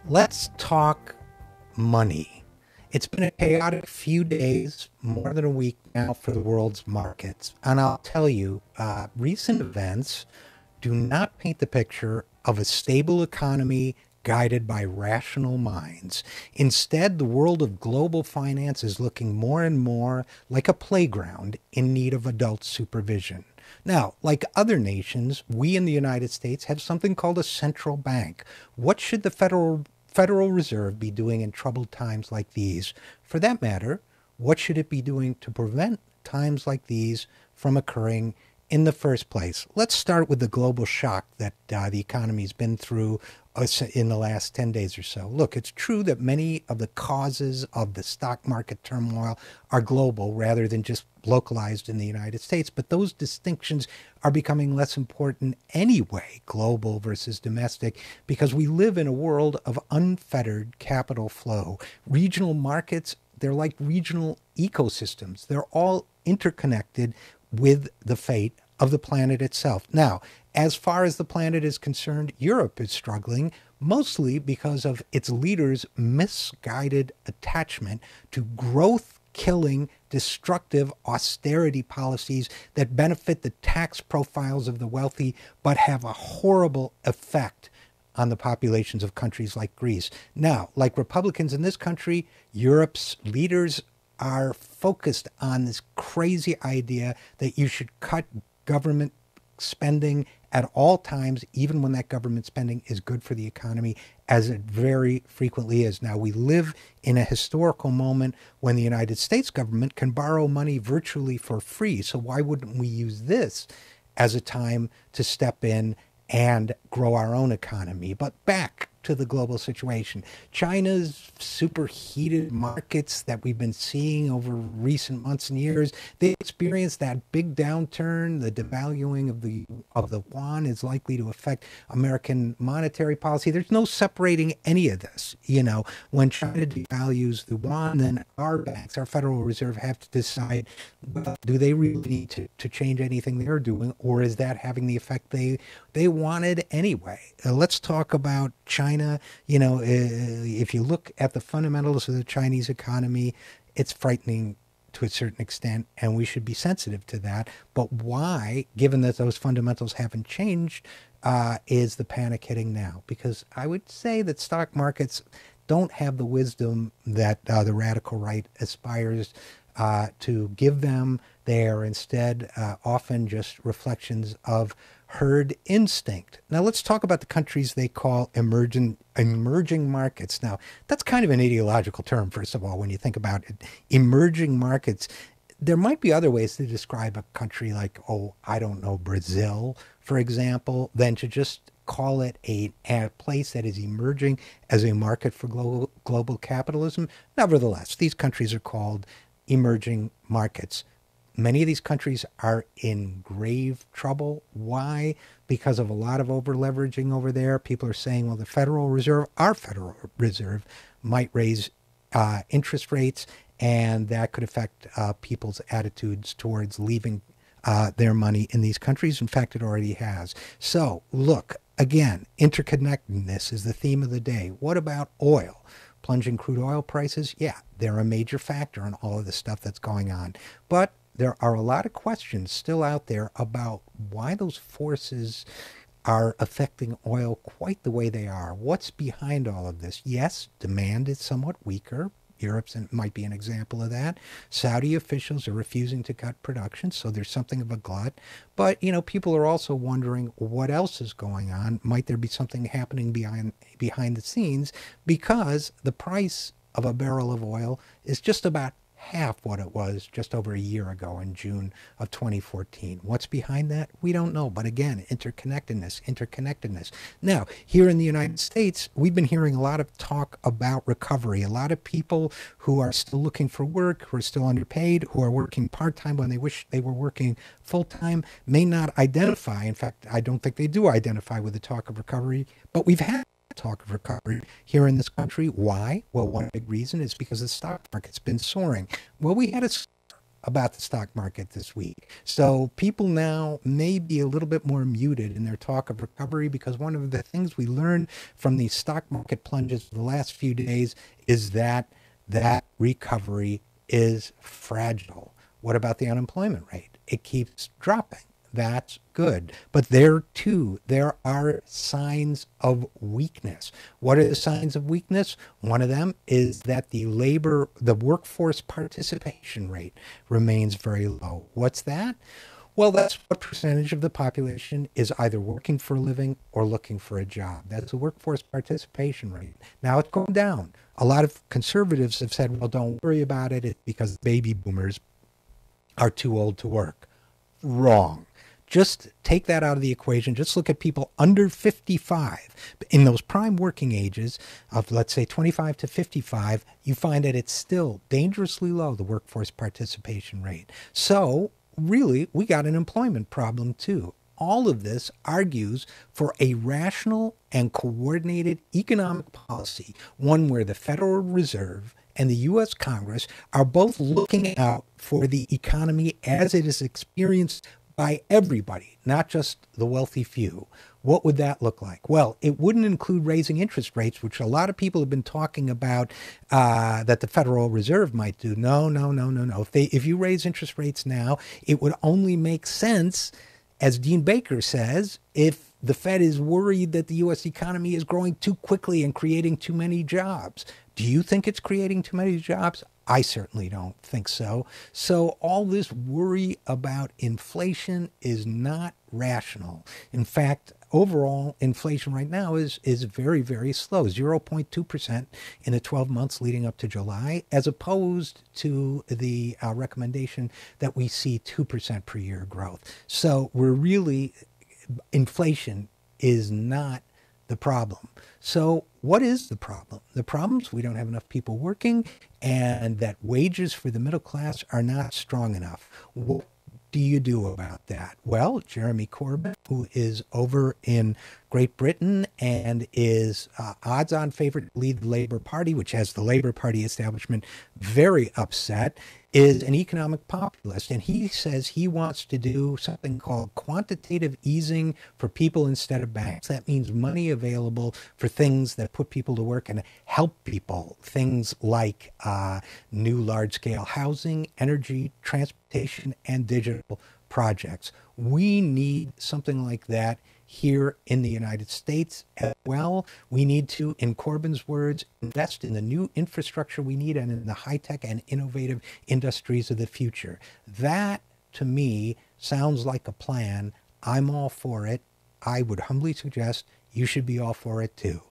Let's talk money. It's been a chaotic few days, more than a week now for the world's markets. And I'll tell you, recent events do not paint the picture of a stable economy guided by rational minds. Instead, the world of global finance is looking more and more like a playground in need of adult supervision. Now, like other nations, we in the United States have something called a central bank. What should the Federal Reserve be doing in troubled times like these? For that matter, what should it be doing to prevent times like these from occurring in the first place? Let's start with the global shock that the economy's been through in the last 10 days or so. Look, it's true that many of the causes of the stock market turmoil are global rather than just localized in the United States, but those distinctions are becoming less important anyway, global versus domestic, because we live in a world of unfettered capital flow. Regional markets, they're like regional ecosystems. They're all interconnected with the fate of the planet itself. Now, as far as the planet is concerned, Europe is struggling mostly because of its leaders' misguided attachment to growth killing, destructive austerity policies that benefit the tax profiles of the wealthy but have a horrible effect on the populations of countries like Greece. Now, like Republicans in this country, Europe's leaders are focused on this crazy idea that you should cut government spending at all times, even when that government spending is good for the economy, as it very frequently is. Now, we live in a historical moment when the United States government can borrow money virtually for free. So why wouldn't we use this as a time to step in and grow our own economy? But back to the global situation. China's superheated markets that we've been seeing over recent months and years, they experienced that big downturn. The devaluing of the yuan is likely to affect American monetary policy. There's no separating any of this. You know, when China devalues the yuan, then our banks, our Federal Reserve, have to decide, well, do they really need to change anything they're doing, or is that having the effect they wanted anyway? Let's talk about China. You know, if you look at the fundamentals of the Chinese economy, it's frightening to a certain extent, and we should be sensitive to that. But why, given that those fundamentals haven't changed, is the panic hitting now? Because I would say that stock markets don't have the wisdom that the radical right aspires to give them. They are instead often just reflections of herd instinct. Now let's talk about the countries they call emerging markets. Now that's kind of an ideological term, first of all, when you think about it. Emerging markets. There might be other ways to describe a country like, oh, I don't know, Brazil, for example, than to just call it a place that is emerging as a market for global capitalism. Nevertheless, these countries are called emerging markets. Many of these countries are in grave trouble. Why? Because of a lot of over leveraging over there. People are saying, well, the Federal Reserve, our Federal Reserve, might raise interest rates, and that could affect people's attitudes towards leaving their money in these countries. In fact, it already has. So, look, again, interconnectedness is the theme of the day. What about oil? Plunging crude oil prices? Yeah, they're a major factor in all of the stuff that's going on. But there are a lot of questions still out there about why those forces are affecting oil quite the way they are. What's behind all of this? Yes, demand is somewhat weaker. Europe's might be an example of that. Saudi officials are refusing to cut production, so there's something of a glut. But, you know, people are also wondering what else is going on. Might there be something happening behind the scenes? Because the price of a barrel of oil is just about half what it was just over a year ago in June of 2014. What's behind that? We don't know. But again, interconnectedness. Now, here in the United States, we've been hearing a lot of talk about recovery. A lot of people who are still looking for work, who are still underpaid, who are working part-time when they wish they were working full-time, may not identify. In fact, I don't think they do identify with the talk of recovery, but we've had talk of recovery here in this country. Why? Well, one big reason is because the stock market's been soaring. Well, we had about the stock market this week. So people now may be a little bit more muted in their talk of recovery, because one of the things we learned from these stock market plunges the last few days is that recovery is fragile. What about the unemployment rate? It keeps dropping. That's good. But there too, there are signs of weakness. What are the signs of weakness? One of them is that the workforce participation rate remains very low. What's that? Well, that's what percentage of the population is either working for a living or looking for a job. That's the workforce participation rate. Now it's going down. A lot of conservatives have said, well, don't worry about it. It's because baby boomers are too old to work. Wrong. Just take that out of the equation. Just look at people under 55. In those prime working ages of, let's say, 25 to 55, you find that it's still dangerously low, the workforce participation rate. So really, we got an employment problem too. All of this argues for a rational and coordinated economic policy, one where the Federal Reserve and the U.S. Congress are both looking out for the economy as it is experienced by everybody, not just the wealthy few. What would that look like? Well, it wouldn't include raising interest rates, which a lot of people have been talking about that the Federal Reserve might do. No. If you raise interest rates now, it would only make sense, as Dean Baker says, if the Fed is worried that the U.S. economy is growing too quickly and creating too many jobs. Do you think it's creating too many jobs? I certainly don't think so. So all this worry about inflation is not rational. In fact, overall inflation right now is very, very slow, 0.2% in the 12 months leading up to July, as opposed to the recommendation that we see 2% per year growth. So inflation is not the problem. So what is the problem? The problem is we don't have enough people working, and that wages for the middle class are not strong enough. What do you do about that? Well, Jeremy Corbyn, who is over in Great Britain and is odds-on favorite to lead the Labour Party, which has the Labour Party establishment very upset, is an economic populist. And he says he wants to do something called quantitative easing for people instead of banks. That means money available for things that put people to work and help people. Things like new large-scale housing, energy, transportation, and digital projects. We need something like that here in the United States as well. We need to, in Corbyn's words, invest in the new infrastructure we need and in the high-tech and innovative industries of the future. That, to me, sounds like a plan. I'm all for it. I would humbly suggest you should be all for it too.